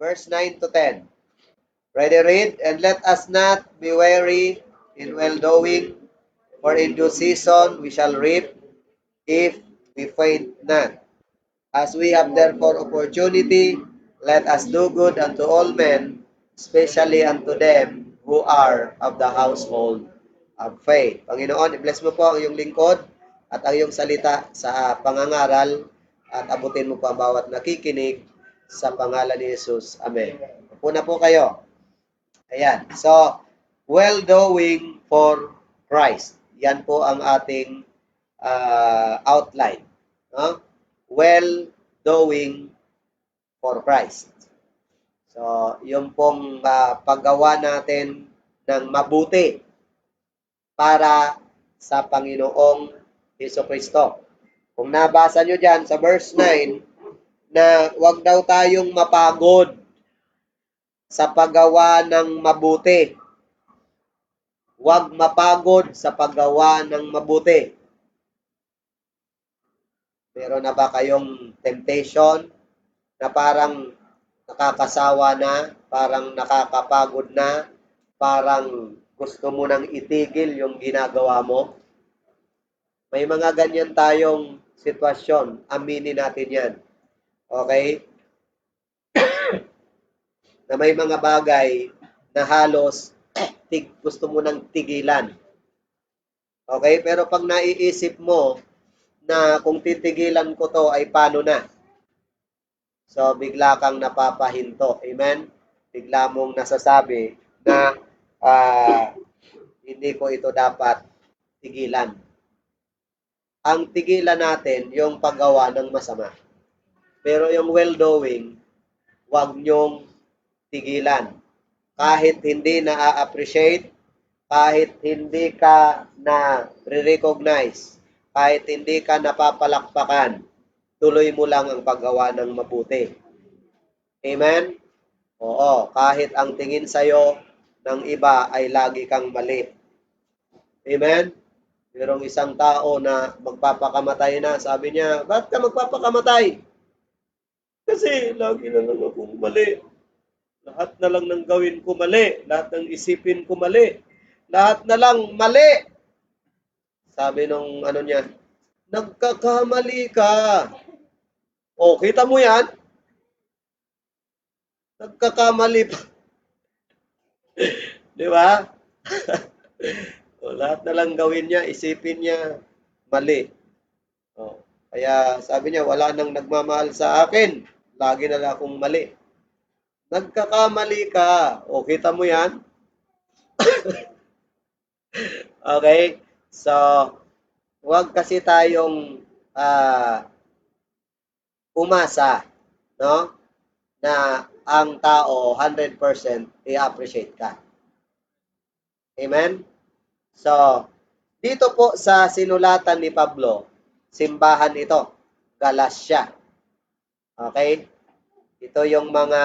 Verse 9 to 10. Ready, read? And let us not be weary in well-doing, for in due season we shall reap if we faint not. As we have therefore opportunity, let us do good unto all men, especially unto them who are of the household of faith. Panginoon, i-bless mo po ang iyong lingkod at ang iyong salita sa pangangaral at abutin mo po ang bawat nakikinig sa pangalan ni Jesus. Amen. Upo na po kayo. Ayan. So, well-doing for Christ. Yan po ang ating outline. No? Well-doing for Christ. So, yung pong paggawa natin ng mabuti para sa Panginoong Hesukristo. Kung nabasa nyo dyan sa verse 9, na wag daw tayong mapagod sa paggawa ng mabuti. Huwag mapagod sa paggawa ng mabuti. Meron na ba kayong temptation na parang nakakasawa na, parang nakakapagod na, parang gusto mo nang itigil yung ginagawa mo? May mga ganyan tayong sitwasyon. Aminin natin yan. Okay? Na may mga bagay na halos gusto mo nang tigilan. Okay? Pero pag naiisip mo na kung titigilan ko to ay paano na? So, bigla kang napapahinto. Amen? Bigla mong nasasabi na hindi ko ito dapat tigilan. Ang tigilan natin, yung paggawa ng masama. Pero yung well-doing, huwag nyong tigilan. Kahit hindi na-appreciate, kahit hindi ka na-recognize, kahit hindi ka napapalakpakan, tuloy mo lang ang paggawa ng mabuti. Amen? Oo, kahit ang tingin sa'yo ng iba ay lagi kang mali. Amen? Merong isang tao na magpapakamatay na, sabi niya, bakit ka magpapakamatay? Kasi lagi na lang akong mali. Lahat na lang ng gawin ko mali. Lahat ng isipin ko mali. Lahat na lang mali. Sabi nung niya, nagkakamali ka. O, kita mo yan? Nagkakamali pa. Di ba? O, lahat na lang gawin niya, isipin niya, mali. O, kaya sabi niya, wala nang nagmamahal sa akin. Lagi na lang akong mali. Nagkakamali ka. O, kita mo yan? Okay? So, huwag kasi tayong umasa, no? Na ang tao 100% i-appreciate ka. Amen? So, dito po sa sinulatan ni Pablo, simbahan ito, Galacia. Okay? Ito yung mga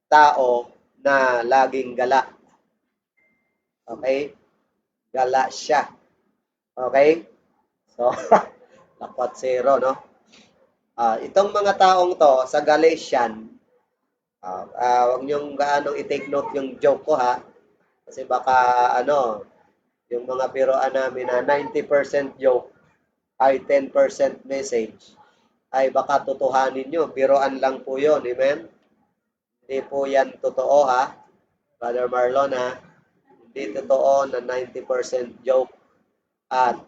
tao na laging gala. Okay? Galacia. Okay? So, dapat zero, no? Itong mga taong to, sa Galatian, huwag niyong gaano i-take note yung joke ko, ha? Kasi baka, yung mga biroan namin na 90% joke ay 10% message, ay baka tutuhanin nyo. Biroan lang po yun, amen? Hindi po yan totoo, ha? Brother Marlon, ha? Hindi totoo na 90% joke at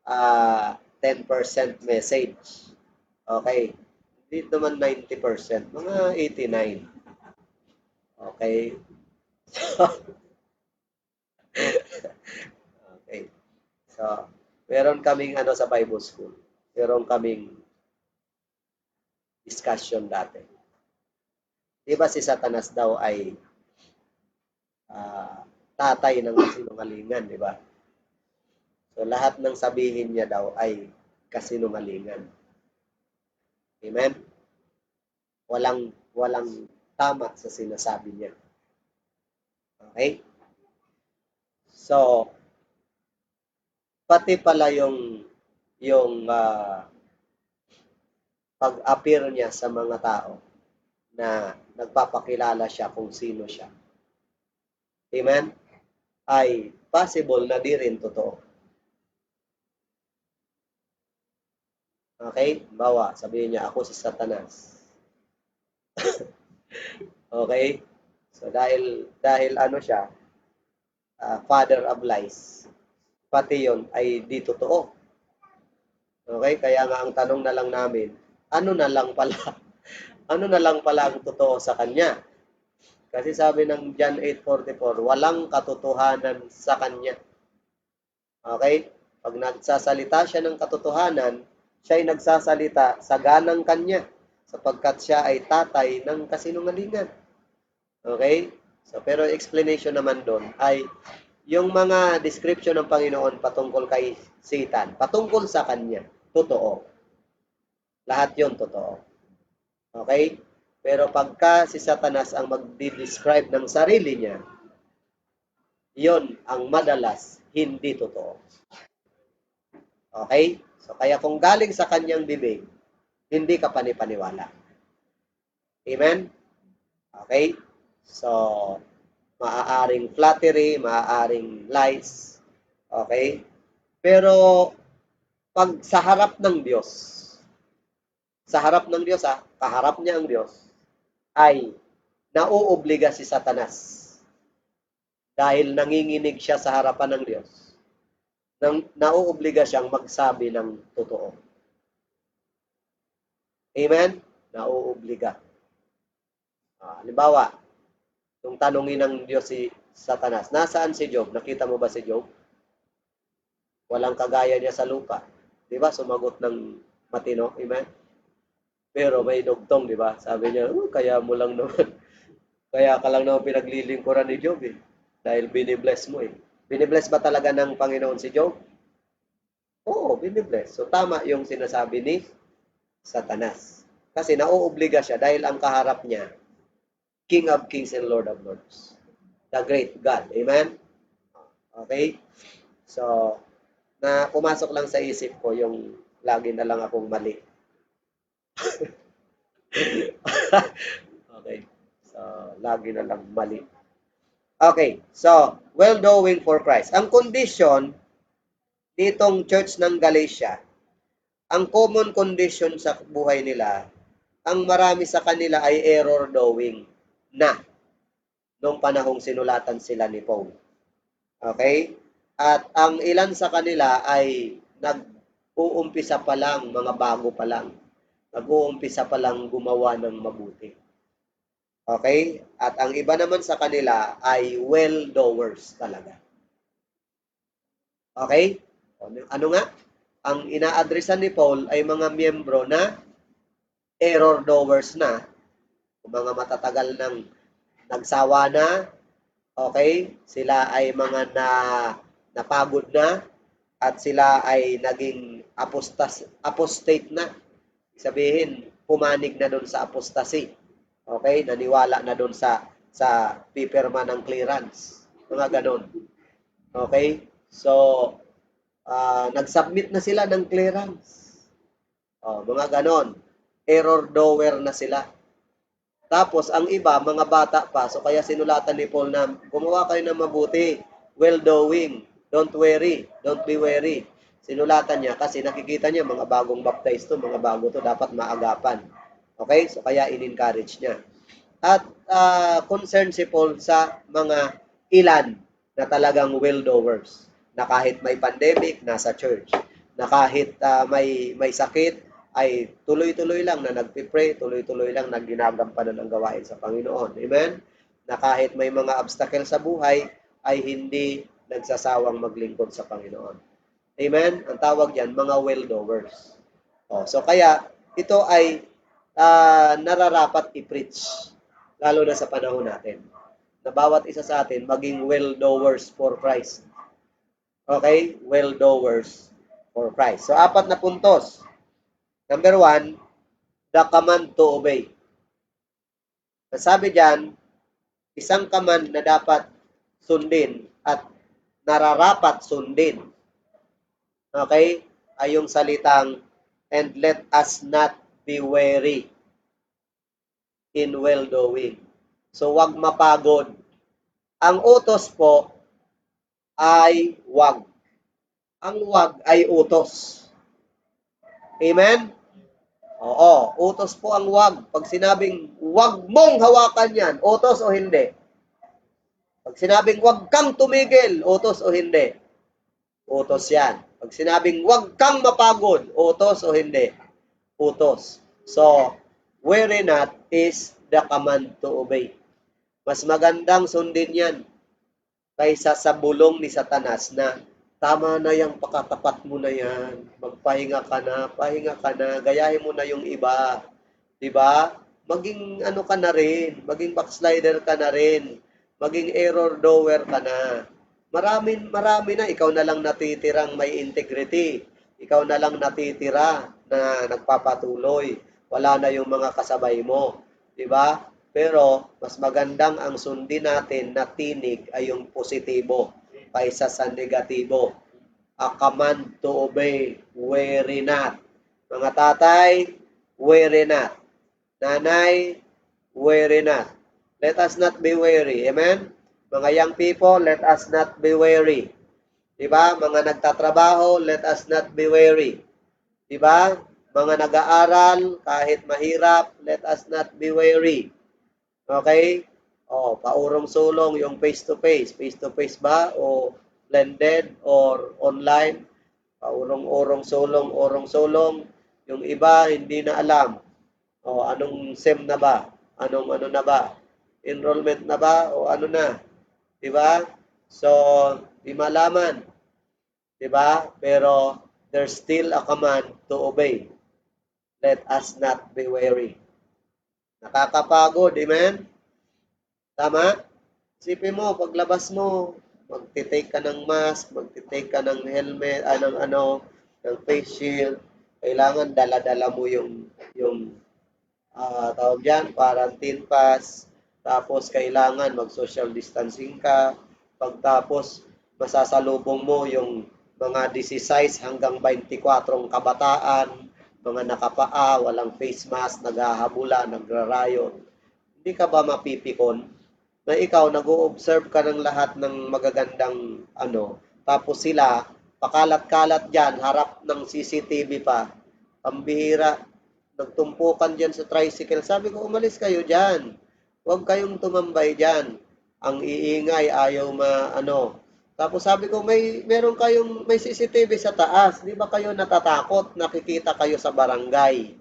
10% message. Okay. Hindi naman 90%. Mga 89. Okay. Okay. So, meron kaming sa Bible school. Meron kaming discussion dati. Di ba si Satanas daw ay tatay ng kasinungalingan, di ba? So, lahat ng sabihin niya daw ay kasinungalingan. Amen? Walang tama sa sinasabi niya. Okay? So, pati pala yung pag-appear niya sa mga tao na nagpapakilala siya kung sino siya. Amen? Ay possible na di rin totoo. Okay? Bawa, sabihin niya, ako si Satanas. Okay? So dahil ano siya, father of lies, pati yon ay di totoo. Okay? Kaya nga ang tanong na lang namin, ano na lang pala? Ano na lang pala ang totoo sa kanya? Kasi sabi ng John 8:44, walang katotohanan sa kanya. Okay? Pag nagsasalita siya ng katotohanan, siya ay nagsasalita sa ganang kanya sapagkat siya ay tatay ng kasinungalingan. Okay? So, pero explanation naman doon ay yung mga description ng Panginoon patungkol kay Satan, patungkol sa kanya, totoo. Lahat yon totoo. Okay? Pero pagka si Satanas ang mag-describe ng sarili niya, yon ang madalas hindi totoo. Okay? So, kaya kung galing sa kanyang bibig, hindi ka panipaniwala. Amen? Okay? So, maaaring flattery, maaaring lies. Okay? Pero, pag sa harap ng Diyos, kaharap niya ang Diyos, ay nauobliga si Satanas dahil nanginginig siya sa harapan ng Diyos. Nauobliga siyang magsabi ng totoo. Amen? Nauobliga. Halimbawa, nung tanungin ng Diyos si Satanas, nasaan si Job? Nakita mo ba si Job? Walang kagaya niya sa lupa. Di ba? Sumagot ng matino. Amen? Pero may dugtong, di ba? Sabi niya, kaya mo lang naman. Kaya ka lang naman pinaglilingkuran ni Job eh. Dahil binibless mo eh. Binibless ba talaga ng Panginoon si Job? Oo, binibless. So tama yung sinasabi ni Satanas. Kasi nauobliga siya dahil ang kaharap niya, King of Kings and Lord of Lords. The great God. Amen? Okay? So, na pumasok lang sa isip ko yung lagi na lang akong mali. Okay. So, lagi na lang mali. Okay. So, well-doing for Christ. Ang condition nitong church ng Galatia, ang common condition sa buhay nila, ang marami sa kanila ay error doing na noong panahong sinulatan sila ni Paul. Okay? At ang ilan sa kanila ay nag-uumpisa pa lang, mga bago pa lang. Nag-uumpisa pa lang gumawa ng mabuti. Okay? At ang iba naman sa kanila ay well-doers talaga. Okay? Ano nga? Ang ina-addressan ni Paul ay mga miyembro na error doers na, mga matatagal ng nagsawa na, okay? Sila ay mga napagod na at sila ay naging apostate na. Sabihin, pumanig na doon sa apostasy. Okay? Naniwala na doon sa pipirma ng clearance. Mga ganon. Okay? So, nag-submit na sila ng clearance. Mga ganon. Error doer na sila. Tapos, ang iba, mga bata pa. So, kaya sinulatan ni Paul na, gumawa kayo ng mabuti. Well-doing. Don't worry. Don't be weary. Sinulatan niya kasi nakikita niya mga bagong baptized to, mga bago to, dapat maagapan. Okay? So, kaya in-encourage niya. At concerned si Paul sa mga ilan na talagang well-doers. Na kahit may pandemic, nasa church. Na kahit may sakit, ay tuloy-tuloy lang na nagpipray, tuloy-tuloy lang na ginagampanan ang gawain sa Panginoon. Amen? Na kahit may mga obstacle sa buhay, ay hindi nagsasawang maglingkod sa Panginoon. Amen? Ang tawag yan, mga well-doers. So kaya, ito ay nararapat i-preach, lalo na sa panahon natin. Na bawat isa sa atin, maging well-doers for Christ. Okay? Well-doers for Christ. So, 4 na puntos. Number 1, the command to obey. Sabi diyan, isang command na dapat sundin at nararapat sundin. Okay? Ay yung salitang, and let us not be weary in well-doing. So, wag mapagod. Ang utos po ay wag. Ang wag ay utos. Amen? Oo, utos po ang wag. Pag sinabing wag mong hawakan yan, utos o hindi? Pag sinabing wag kang tumigil, utos o hindi? Utos yan. Pag sinabing wag kang mapagod, utos o hindi? Utos. So, worry not is the command to obey. Mas magandang sundin yan kaysa sa bulong ni Satanas na tama na yung pakatapat mo na yan. Magpahinga ka na, pahinga ka na, gayahin mo na yung iba. 'Di ba? Maging ano ka na rin, maging backslider ka na rin, maging error doer ka na. Marami na, ikaw na lang natitirang may integrity. Ikaw na lang natitira na nagpapatuloy. Wala na yung mga kasabay mo. 'Di ba? Pero mas magandang ang sundin natin na tinig ay yung positibo kaysa sa negatibo. A command to obey, worry not. Mga tatay, worry not. Nanay, worry not. Let us not be weary. Amen? Mga young people, let us not be weary. Diba? Mga nagtatrabaho, let us not be weary. Diba? Mga nag-aaral, kahit mahirap, let us not be weary. Okay? Paurong-sulong yung face-to-face. Face-to-face ba? O blended or online? Paurong-urong-sulong, urong-sulong. Yung iba, hindi na alam. Anong SEM na ba? Anong ano na ba? Enrollment na ba? O ano na? Diba? So, di malaman. Diba? Pero, there's still a command to obey. Let us not be weary. Nakakapagod, amen? Tama? Isipin mo, paglabas mo, magtitake ka ng mask, magtitake ka ng helmet, ng face shield. Kailangan dala-dala mo yung tawag dyan, quarantine pass. Tapos kailangan mag-social distancing ka. Pagtapos, masasalubong mo yung mga 16 hanggang 24 kabataan, mga nakapaa, walang face mask, naghahabula, nagrarayon. Hindi ka ba mapipikon na ikaw nag-o-observe ka ng lahat ng magagandang tapos sila pakalat-kalat diyan harap ng CCTV pa. Pambihira, nagtumpukan diyan sa tricycle. Sabi ko, umalis kayo diyan. Huwag kayong tumambay diyan. Ang iingay, ayaw Tapos sabi ko, may CCTV sa taas. Di ba kayo natatakot? Nakikita kayo sa barangay.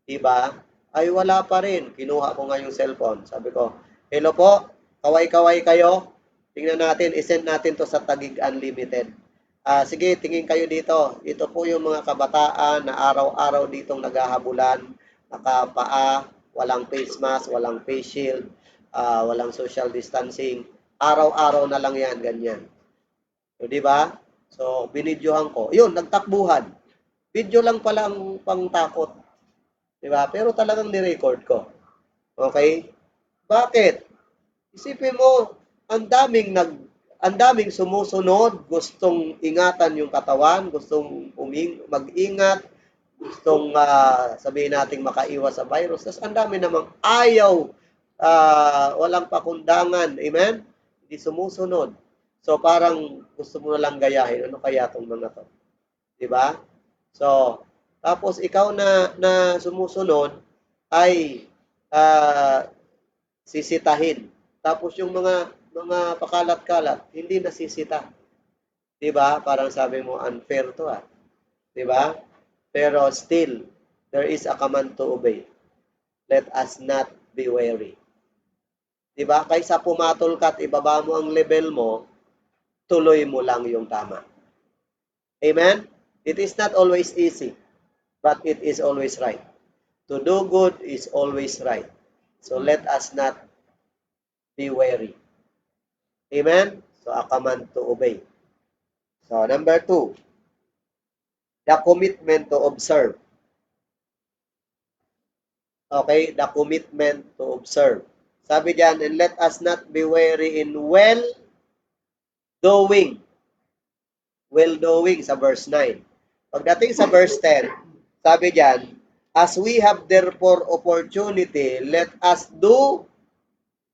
Di ba? Ay wala pa rin. Kinuha ko nga yung cellphone. Sabi ko, hello po, kaway-kaway kayo. Tingnan natin, isend natin to sa Taguig Unlimited. Sige, tingin kayo dito. Ito po yung mga kabataan na araw-araw ditong naghahabulan, nakapaa, walang face mask, walang face shield, walang social distancing. Araw-araw na lang yan, ganyan. So, di ba? So, binidyohan ko. Yun, nagtakbuhan. Video lang pala ang pangtakot. Di ba? Pero talagang ni-record ko. Okay? Bakit? Isipin mo, ang daming sumusunod, gustong ingatan yung katawan, gustong mag-ingat, gustong sabihin nating makaiwas sa virus. Tapos ang dami namang ayaw, walang pakundangan. Amen? Hindi sumusunod. So parang gusto mo na lang gayahin. Ano kaya itong mga to? Diba? So, tapos ikaw na sumusunod ay sisitahin. Tapos yung mga pakalat-kalat, hindi nasisita. 'Di ba? Parang sabi mo unfair 'to 'Di ba? Pero still there is a command to obey. Let us not be weary. 'Di ba? Kaysa pumatol ka at ibaba mo ang level mo, tuloy mo lang yung tama. Amen? It is not always easy, but it is always right. To do good is always right. So let us not be weary. Amen? So a command to obey. So number 2, the commitment to observe. Okay, the commitment to observe. Sabi diyan, and let us not be weary in well-doing. Well-doing sa verse 9. Pagdating sa verse 10, sabi diyan, As we have therefore opportunity, let us do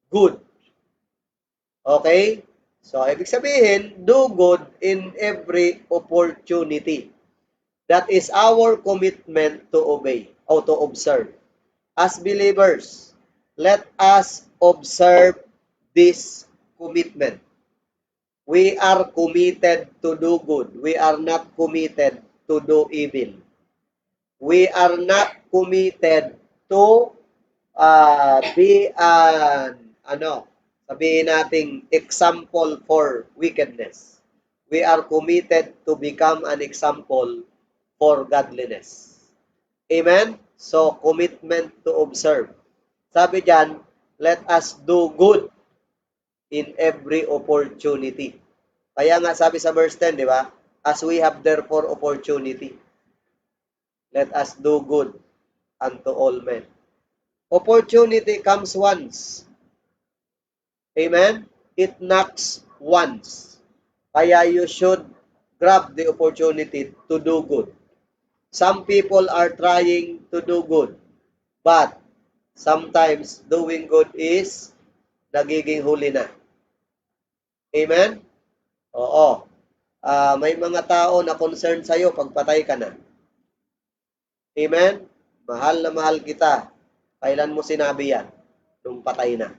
good. Okay? So, ibig sabihin, do good in every opportunity. That is our commitment to obey or to observe. As believers, let us observe this commitment. We are committed to do good. We are not committed to do evil. We are not committed to be an sabihin nating example for wickedness. We are committed to become an example for godliness. Amen? So, commitment to observe. Sabi diyan, let us do good in every opportunity. Kaya nga sabi sa verse 10, di ba? As we have therefore opportunity, let us do good unto all men. Opportunity comes once. Amen? It knocks once. Kaya you should grab the opportunity to do good. Some people are trying to do good, but sometimes doing good is nagiging huli na. Amen? Oo. May mga tao na concerned sa'yo pag patay ka na. Amen? Mahal na mahal kita. Kailan mo sinabi yan? Nung patay na.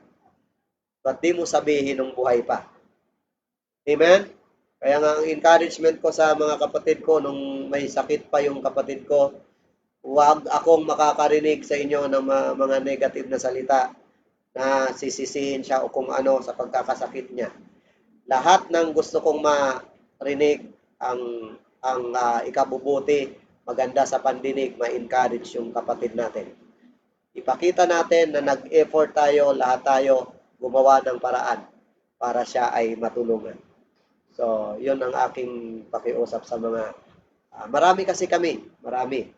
Ba't di mo sabihin nung buhay pa? Amen? Kaya nga ang encouragement ko sa mga kapatid ko nung may sakit pa yung kapatid ko, huwag akong makakarinig sa inyo ng mga negative na salita na sisisihin siya o kung ano sa pagkakasakit niya. Lahat ng gusto kong marinig ang ikabubuti, maganda sa pandinig, ma-encourage yung kapatid natin. Ipakita natin na nag-effort tayo, lahat tayo gumawa ng paraan para siya ay matulungan. So, yun ang aking pakiusap sa mga, marami kasi kami, marami.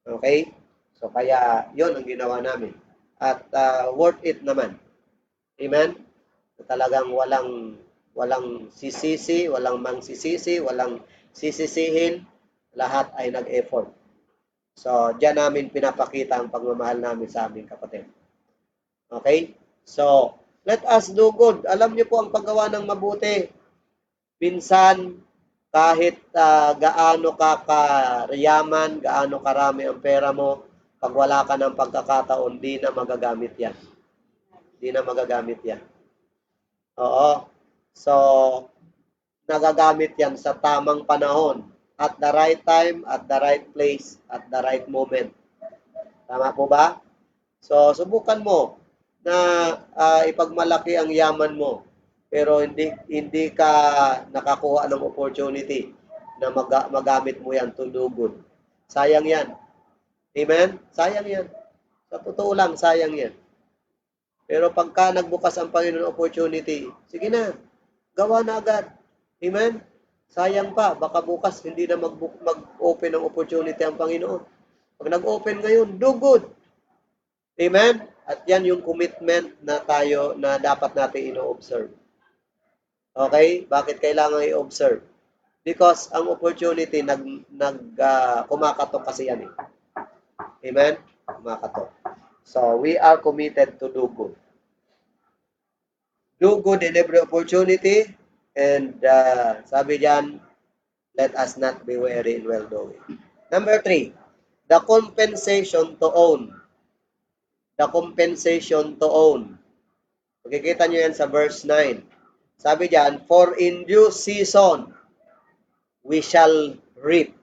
Okay? So, kaya yun ang ginawa namin. At worth it naman. Amen? Talagang walang sisisi, walang mangsisisi, walang sisisihin, lahat ay nag-effort. So, diyan namin pinapakita ang pagmamahal namin sa aming kapatid. Okay? So, let us do good. Alam niyo po ang paggawa ng mabuti. Minsan, kahit gaano ka kariyaman, gaano karami ang pera mo, pag wala ka ng pagkakataon, di na magagamit yan. Di na magagamit yan. Oo. So, nagagamit yan sa tamang panahon. At the right time, at the right place, at the right moment. Tama po ba? So, subukan mo na ipagmalaki ang yaman mo. Pero hindi ka nakakuha ng opportunity na magamit mo yan to do good. Sayang yan. Amen? Sayang yan. Sa totoo lang, sayang yan. Pero pagka nagbukas ang Panginoon opportunity, sige na, gawa na agad. Amen? Sayang pa, baka bukas hindi na mag-open ng opportunity ang Panginoon. Pag nag-open ngayon, do good. Amen? At yan yung commitment na dapat natin ino-observe. Okay? Bakit kailangan i-observe? Because ang opportunity kumakatok kasi yan eh. Amen? Kumakatok. So, we are committed to do good. Do good in every opportunity. And sabi diyan, let us not be weary in well-doing. Number 3, the compensation to own. The compensation to own. Makikita nyo yan sa verse 9. Sabi diyan, for in due season, we shall reap.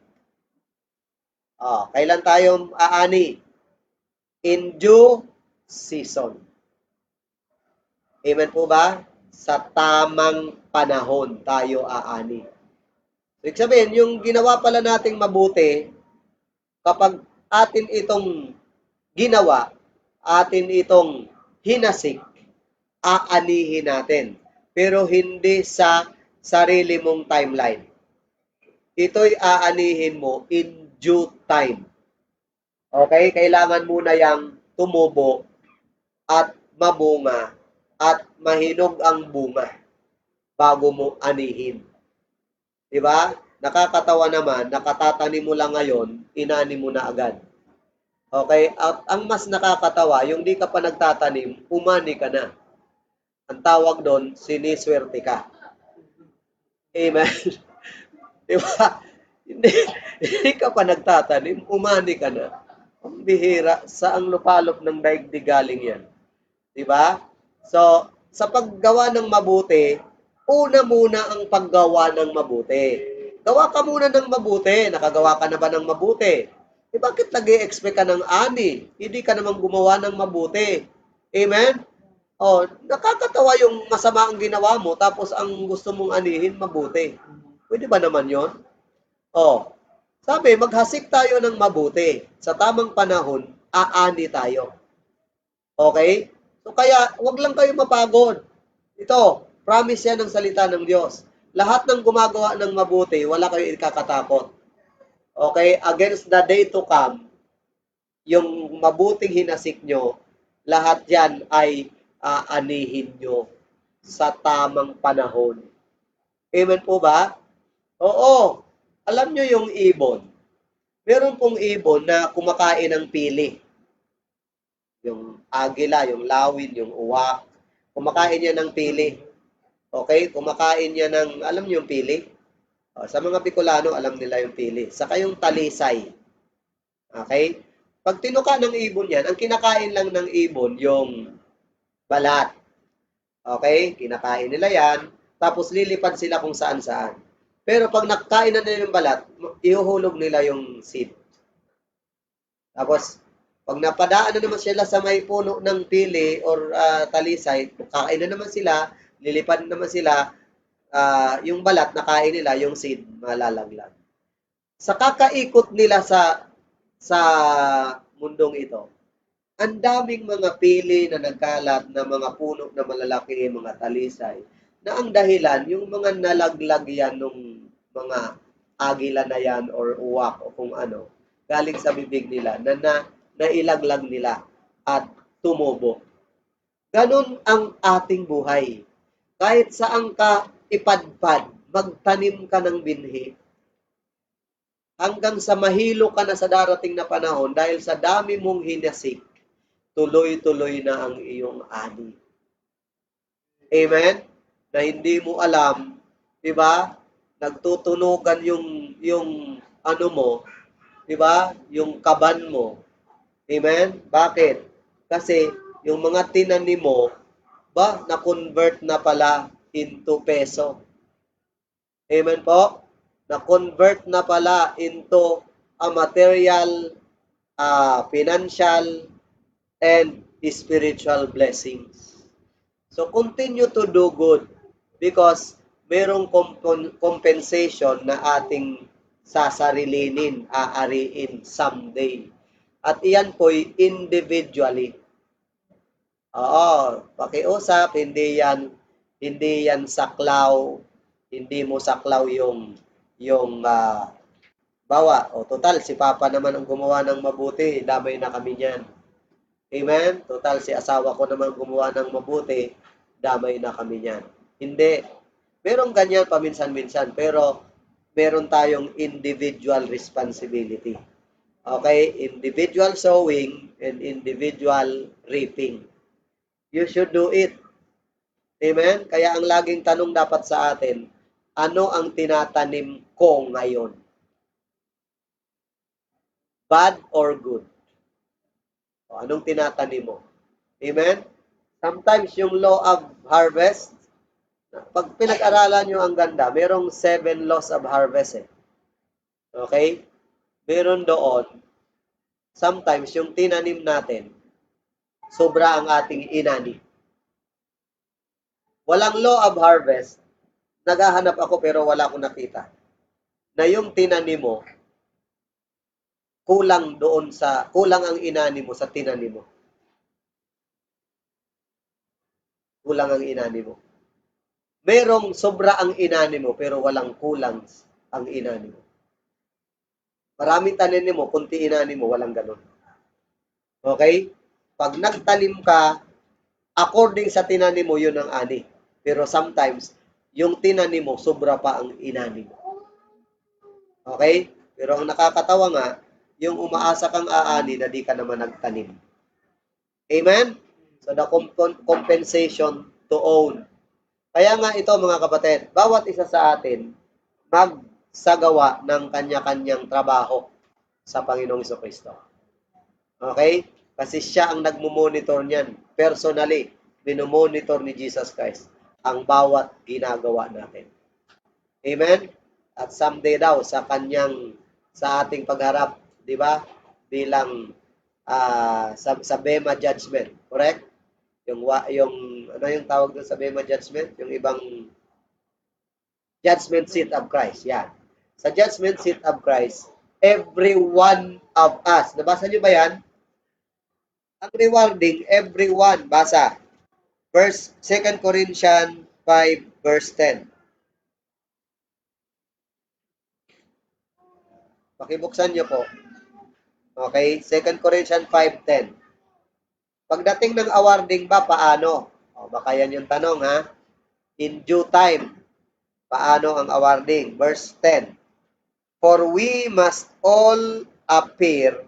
Kailan tayo aani? In due season. Amen po ba? Sa tamang panahon tayo aani. Ibig sabihin, yung ginawa pala nating mabuti, kapag atin itong ginawa, atin itong hinasik, aanihin natin. Pero hindi sa sarili mong timeline. Ito'y aanihin mo in due time. Okay? Kailangan muna yang tumubo at mabunga at mahinog ang bunga bago mo anihin. Diba? Nakakatawa naman, nakatatanim mo lang ngayon, inani mo na agad. Okay? At ang mas nakakatawa, yung di ka pa nagtatanim, umani ka na. Ang tawag doon, siniswerte ka. Amen? Di ba? Hindi, hindi ka pa nagtatanim, umani ka na. Ang bihira, saang lupalop ng daigdig galing yan. Di ba? So, sa paggawa ng mabuti, una muna ang paggawa ng mabuti. Gawa ka muna ng mabuti. Nakagawa ka na ba ng mabuti? Eh, bakit nag-i-expect ka ng ani? Hindi ka naman gumawa ng mabuti. Amen? Oh, nakakatawa yung masama ang ginawa mo, tapos ang gusto mong anihin, mabuti. Pwede ba naman yon? Oh, sabi, maghasik tayo ng mabuti. Sa tamang panahon, aani tayo. Okay? So kaya, wag lang kayo mapagod. Ito, promise yan ng salita ng Diyos. Lahat ng gumagawa ng mabuti, wala kayo ikakatakot. Okay? Against the day to come, yung mabuting hinasik nyo, lahat yan ay aanihin nyo sa tamang panahon. Amen po ba? Oo. Alam nyo yung ibon. Meron pong ibon na kumakain ng pili. Yung agila, yung lawin, yung uwak. Kumakain niya ng pili. Okay? Kumakain niya ng, alam niyo yung pili? Sa mga Bicolano, alam nila yung pili. Saka yung talisay. Okay? Pag tinuka ng ibon yan, ang kinakain lang ng ibon, yung balat. Okay? Kinakain nila yan. Tapos lilipad sila kung saan-saan. Pero pag nakakain na nila yung balat, ihuhulog nila yung seed. Tapos, pag napadaan na naman sila sa may puno ng pili or talisay, kakain na naman sila, lilipad naman sila, yung balat nakain nila, yung seed malalaglag. Sa kakaikot nila sa mundong ito, ang daming mga pili na nagkalat na mga puno na malalaki, mga talisay, na ang dahilan, yung mga nalaglag yan ng mga agila na yan or uwak o kung ano, galing sa bibig nila na nailaglag nila at tumubo. Ganon ang ating buhay. Kahit saan ka ipadpad, magtanim ka ng binhi, hanggang sa mahilo ka na sa darating na panahon dahil sa dami mong hinasik, tuloy-tuloy na ang iyong ani. Amen? Na hindi mo alam, di ba? Nagtutunugan yung ano mo, di ba? Yung kaban mo. Amen? Bakit? Kasi yung mga tinanim mo, ba, na-convert na pala into peso. Amen po? Na-convert na pala into a material, financial, and spiritual blessings. So, continue to do good because merong compensation na ating sasarilinin, aariin someday. At iyan po'y individually. Oo, pakiusap, hindi yan saklaw, hindi mo saklaw yung bawa. O total, si Papa naman ang gumawa ng mabuti, damay na kami niyan. Amen? Total, si asawa ko naman gumawa ng mabuti, damay na kami niyan. Hindi. Merong ganyan paminsan-minsan, pero meron tayong individual responsibility. Okay? Individual sowing and individual reaping. You should do it. Amen? Kaya ang laging tanong dapat sa atin, ano ang tinatanim ko ngayon? Bad or good? O, anong tinatanim mo? Amen? Sometimes yung law of harvest, pag pinag-aralan nyo ang ganda, merong 7 laws of harvest eh. Okay? Meron doon, sometimes yung tinanim natin, sobra ang ating inani. Walang law of harvest, naghahanap ako pero wala akong nakita, na yung tinanim mo, kulang ang inani mo sa tinanim mo. Kulang ang inani mo. Merong sobra ang inani mo, pero walang kulang ang inani mo. Maraming tanim mo, kunti inani mo, walang ganun. Okay? Pag nagtanim ka, according sa tinanim mo, yun ang ani. Pero sometimes, yung tinanim mo, sobra pa ang inani mo. Okay? Pero ang nakakatawa nga, yung umaasa kang aani na di ka naman nagtanim. Amen? So the compensation to own. Kaya nga ito mga kapatid, bawat isa sa atin magsagawa ng kanya-kanyang trabaho sa Panginoong Jesucristo. Okay? Kasi siya ang nagmo-monitor niyan. Personally, minomonitor ni Jesus Christ ang bawat ginagawa natin. Amen? At someday daw sa ating pagharap, di ba? Bilang sa Bema judgment, correct? Yung ano yung tawag doon sa Bema judgment? Yung ibang judgment seat of Christ. Yan. Sa judgment seat of Christ, every one of us. Nabasa niyo ba yan? Ang rewarding, everyone. Basa. Verse 2 Corinthians 5 verse 10. Pakibuksan niyo po. Okay? 2 Corinthians 5:10. Pagdating ng awarding ba, paano? O, baka yan yung tanong, ha? In due time, paano ang awarding? Verse 10. For we must all appear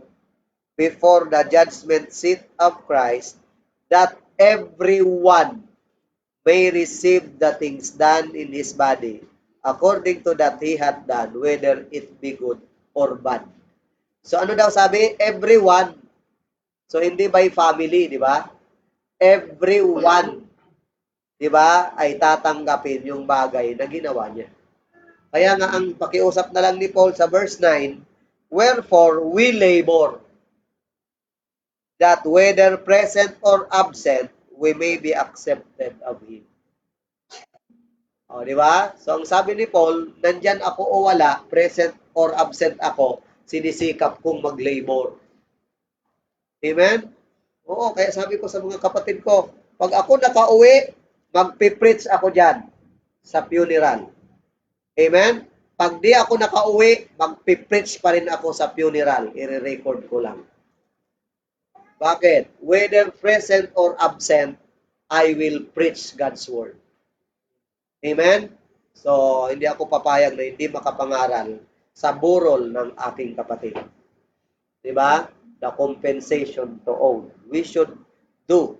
before the judgment seat of Christ, that everyone may receive the things done in his body, according to that he had done, whether it be good or bad. So ano daw sabi? Everyone. So hindi by family, di ba? Everyone, di ba, ay tatanggapin yung bagay na ginawa niya. Kaya nga ang pakiusap na lang ni Paul sa verse 9, wherefore we labor, that whether present or absent, we may be accepted of Him. O, di ba? So, ang sabi ni Paul, nandyan ako o wala, present or absent ako, sinisikap kong mag-labor. Amen? Oo, kaya sabi ko sa mga kapatid ko, pag ako nakauwi, magpipreach ako dyan sa funeral. Amen? Pag di ako nakauwi, magpipreach pa rin ako sa funeral. I-record ko lang. Bakit? Whether present or absent, I will preach God's word. Amen? So, hindi ako papayag na hindi makapangaral sa burol ng aking kapatid. Diba? The compensation to own. We should do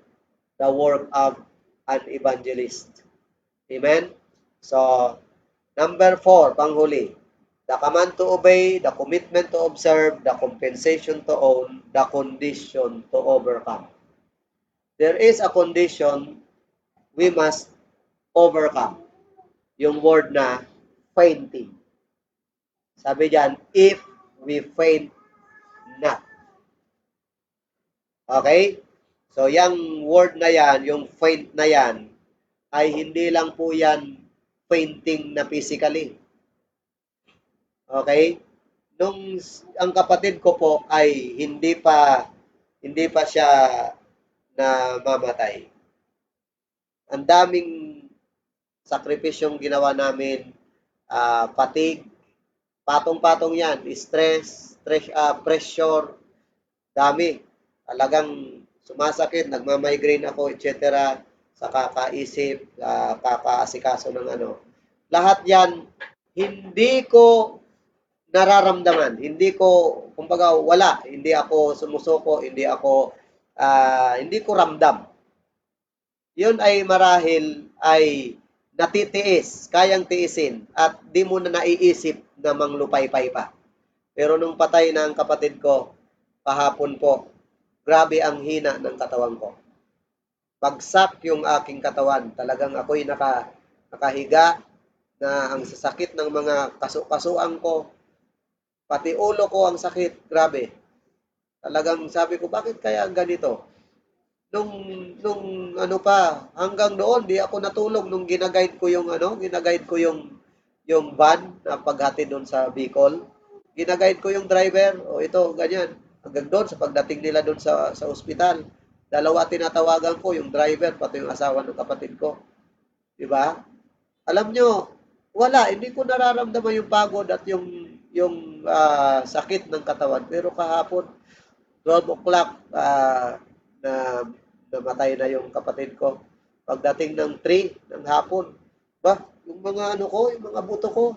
the work of an evangelist. Amen? So, number 4, panghuli. The command to obey, the commitment to observe, the compensation to own, the condition to overcome. There is a condition we must overcome. Yung word na fainting. Sabi diyan, if we faint not. Okay? So, yung word na yan, yung faint na yan, ay hindi lang po yan fainting na physically. Okay? Nung ang kapatid ko po ay hindi pa siya na mamatay. Ang daming sakripisyong ginawa namin, fatigue, patong-patong yan, stress, pressure, dami. Talagang sumasakit, nagmamigraine ako, etc. Sa kakaisip, kakaasikaso ng ano. Lahat yan, hindi ko nararamdaman. Hindi ko, kumbaga, wala. Hindi ako sumusuko, hindi ko ramdam. Yun ay marahil ay natitiis, kayang tiisin, at di mo na naiisip na manglupaypay pa. Pero nung patay na ang kapatid ko, kahapon po, grabe ang hina ng katawan ko. Bagsak yung aking katawan. Talagang ako'y nakahiga na ang sasakit ng mga kaso-kasuan ko, pati ulo ko ang sakit, grabe. Talagang sabi ko, bakit kaya ganito? Nung ano pa, hanggang doon, di ako natulog nung ginaguide ko yung van na paghatid doon sa Bicol. Ginaguide ko yung driver, o ito, ganyan. Hanggang doon, sa pagdating nila doon sa ospital, dalawa tinatawagan ko, yung driver, pati yung asawa ng kapatid ko. Diba? Alam nyo, wala, hindi ko nararamdaman yung pagod at yung sakit ng katawan. Pero kahapon, 12 o'clock, na namatay na yung kapatid ko. Pagdating ng 3 ng hapon, yung mga yung mga buto ko,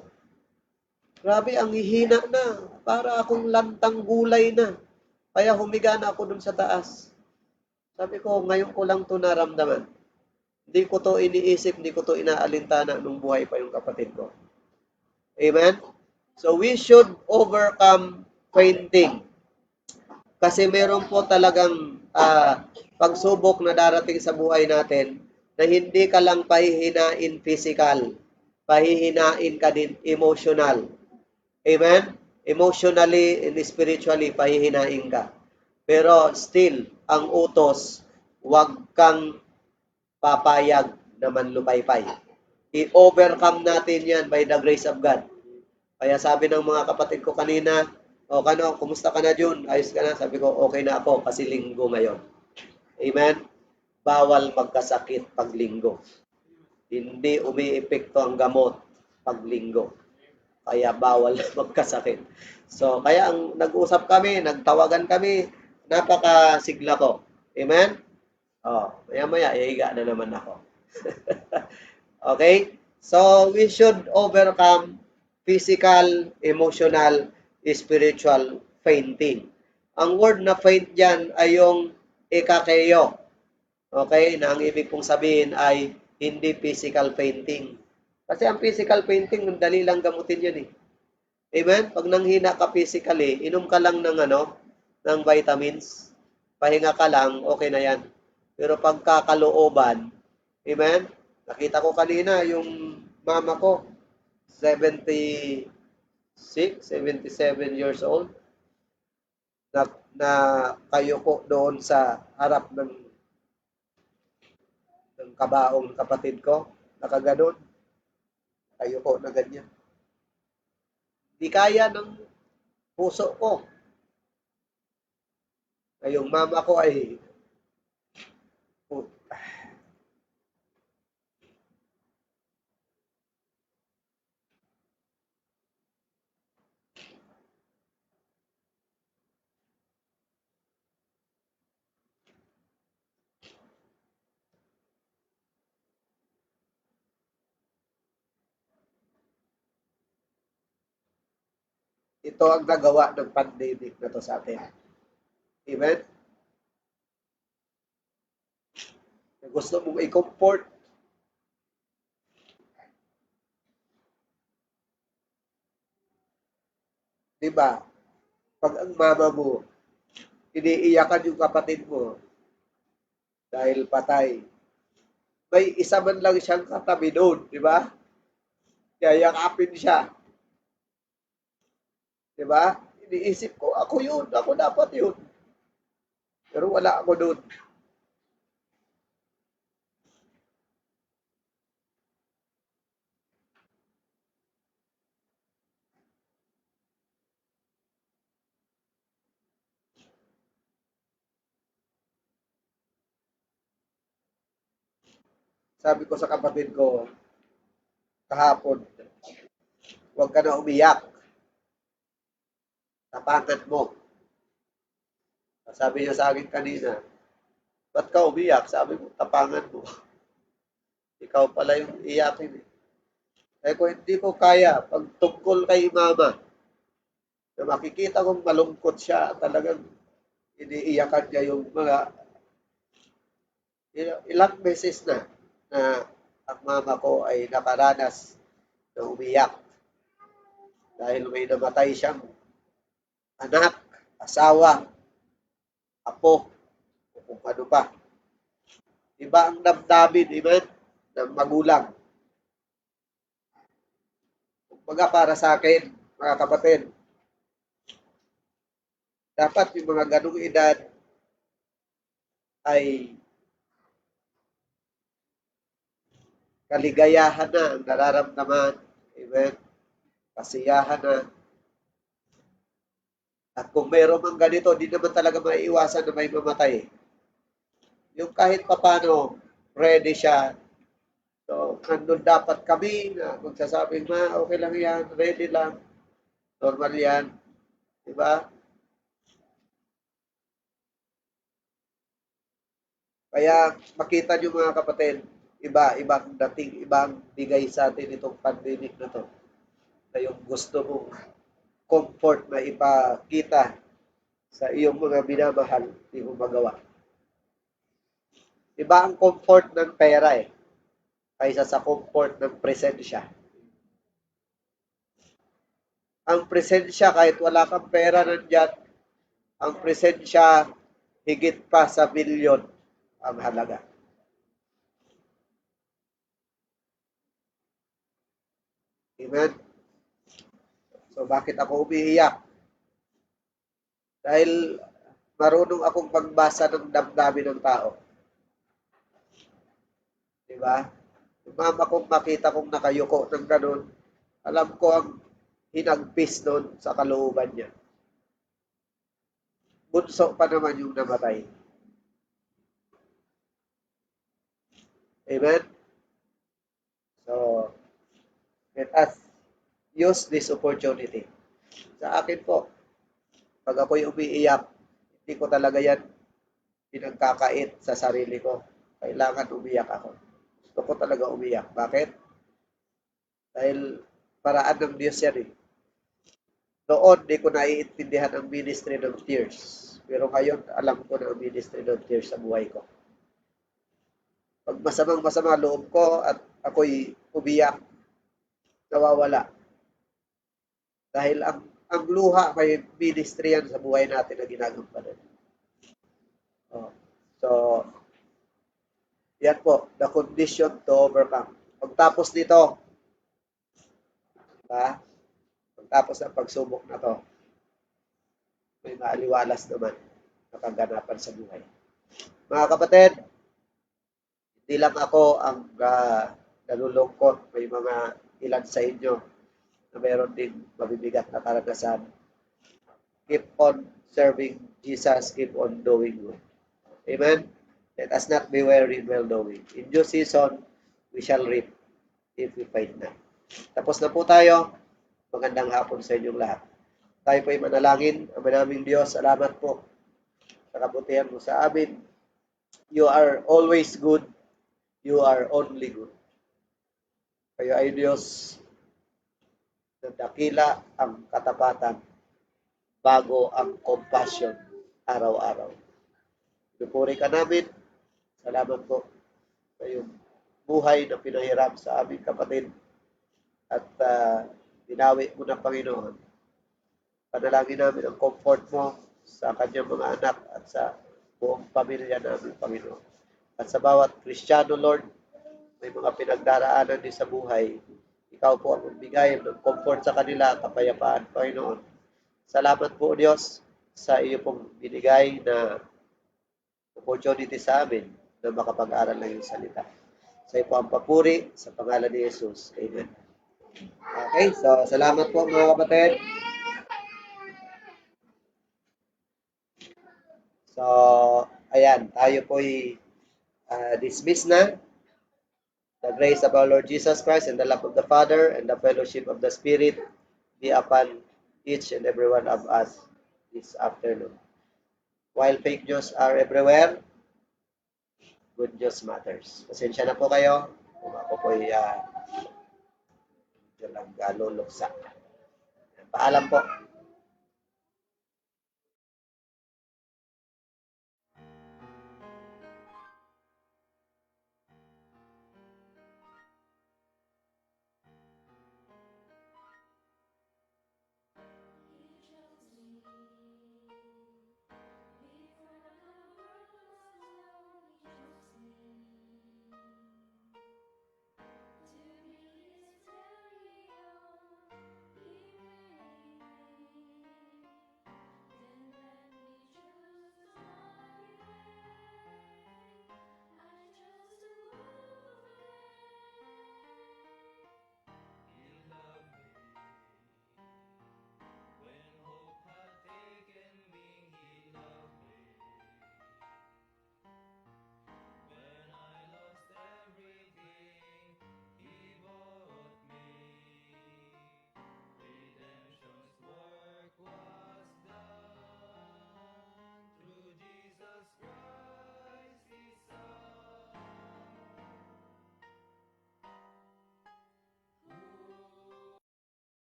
Grabe, ang hihina na. Para akong lantang gulay na. Kaya humiga na ako dun sa taas. Sabi ko, ngayon ko lang to naramdaman. Hindi ko to iniisip, hindi ko to inaalintana nung buhay pa yung kapatid ko. Amen? So we should overcome fainting. Kasi meron po talagang pagsubok na darating sa buhay natin na hindi ka lang pahihinain physical, pahihinain ka din emotional. Amen? Emotionally and spiritually pahihinain ka. Pero still, ang utos, huwag kang papayag na manlupaypay. I-overcome natin yan by the grace of God. Kaya sabi ng mga kapatid ko kanina, o kano, kumusta ka na Jun? Ayos ka na? Sabi ko, okay na ako kasi linggo ngayon. Amen? Bawal magkasakit pag linggo. Hindi umiepekto ang gamot pag linggo. Kaya bawal magkasakit. So, kaya ang nag-usap kami, nagtawagan kami, napakasigla ko. Amen? Oh, maya-maya, ihiga na naman ako. Okay? So, we should overcome physical, emotional, spiritual fainting. Ang word na faint dyan ay yung ekakeyo. Okay? Na ang ibig pong sabihin ay hindi physical fainting. Kasi ang physical fainting, dali lang gamutin yun eh. Amen? Pag nanghina ka physically, inom ka lang ng ng vitamins, pahinga ka lang, okay na yan. Pero pagkakalooban, amen? Nakita ko kanina yung mama ko, 76, 77 years old, na, na kayuko doon sa harap ng kabaong kapatid ko, nakaganon, kayuko na ganyan. Di kaya ng puso ko. Yung mama ko ay ito ang nagawa ng pandemic na to sa atin. Amen? Gusto mong i-comfort, di ba? Pag ang mama mo, iniiyakan yung kapatid mo dahil patay, may isa man lang siyang katabi doon, di ba? Yayakapin siya, di ba? Iniisip ko, ako yun, ako dapat yun. Pero wala ako doon. Sabi ko sa kapatid ko kahapon, huwag ka na umiyak. Tapangan mo. Sabi niya sa akin kanina, ba't ka umiyak? Sabi mo, tapangan mo. Ikaw pala yung iyakin eh. Eh kung hindi ko kaya, pag tungkol kay mama, na makikita kong malungkot siya, talagang iniiyakan niya yung mga ilang beses na ang mama ko ay nakaranas na umiyak dahil may namatay siyang anak, asawa, apo, o kung ano pa. Iba ang damdamin, amen, ng magulang. Kumbaga para sa akin, mga kapatid, dapat yung mga ganong edad ay kaligayahan na ang nararamdaman. Amen. Kasiyahan na. At kung mayroon mang ganito, di naman talaga maiiwasan na may mamatay. Yung kahit papano, ready siya. So, nandun dapat kami na magsasabing, okay lang yan, ready lang, normal yan. Diba? Kaya makita nyo mga kapatid, ibang dating, ibang bigay sa atin itong pandemic na to. na yung gusto mong comfort na ipakita sa iyong mga minamahal, hindi mo magawa. Iba ang comfort ng pera kaysa sa comfort ng presensya. Ang presensya, kahit wala kang pera nandyan, ang presensya higit pa sa bilyon ang halaga. Amen? So, bakit ako umiiyak? Dahil marunong akong pagbasa ng damdamin ng tao. Diba? Yung mama kong makita kong nakayuko ng ganun, alam ko ang hinagpis doon sa kalooban niya. Bunso pa naman yung namatay. Amen? So, let us use this opportunity. Sa akin po, pag ako'y umiiyak, hindi ko talaga yan pinagkakait sa sarili ko. Kailangan umiyak ako. Gusto ko talaga umiyak. Bakit? Dahil paraan ng Diyos yan eh. Noon, di ko naiintindihan ang ministry ng tears. Pero ngayon, alam ko na ang ministry ng tears sa buhay ko. Pag masamang-masama loob ko at ako'y umiyak, nawawala. Dahil ang luha may ministry yan sa buhay natin na ginagampanan. Oh. So, yan po, the condition to overcome. Pagtapos nito, diba? Pagtapos ng pagsubok na to, may maaliwalas naman na kaganapan sa buhay. Mga kapatid, hindi lang ako ang nalulungkot. May mga ilan sa inyo na mayroon din mabibigat na karanasan. Keep on serving Jesus. Keep on doing good. Amen? Let us not be weary in well-doing. In due season, we shall reap if we faint not. Tapos na po tayo. Magandang hapon sa inyong lahat. Tayo po ay manalangin. Ama naming Diyos, salamat po sa kabutihan mo sa amin. You are always good. You are only good. Kayo ay Diyos na dakila ang katapatan bago ang compassion araw-araw. Pinupuri ka namin. Salamat po sa iyong buhay na pinahiram sa aming kapatid at dinawi mo na Panginoon. Panalangin namin ang comfort mo sa kanyang mga anak at sa buong pamilya namin, Panginoon. At sa bawat Kristiyano, Lord, may mga pinagdaraanan din sa buhay. Ikaw po ang magbigay ng comfort sa kanila, kapayapaan, Panginoon. Salamat po, Diyos, sa iyo pong binigay na opportunity sa amin na makapag-aral ng iyong salita. Sa iyo po ang papuri, sa pangalan ni Jesus. Amen. Okay, so salamat po mga kapatid. So, ayan, tayo po'y dismiss na. The grace of our Lord Jesus Christ and the love of the Father and the fellowship of the Spirit be upon each and every one of us this afternoon. While fake news are everywhere, good news matters. Pasensya na po kayo kung ako po'y nag-luluksa. Paalam po.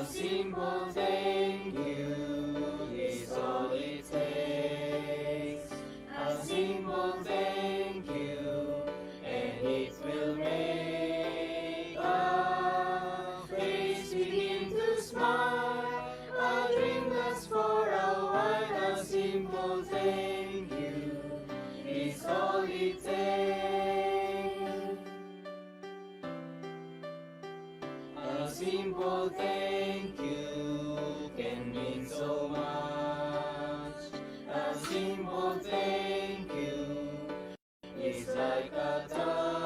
A simple thank you is all it takes. A simple thank you, and it will make our face begin to smile. A dream lasts for a while. A simple thank you is all it takes. A simple thank you can mean so much. A simple thank you is like a touch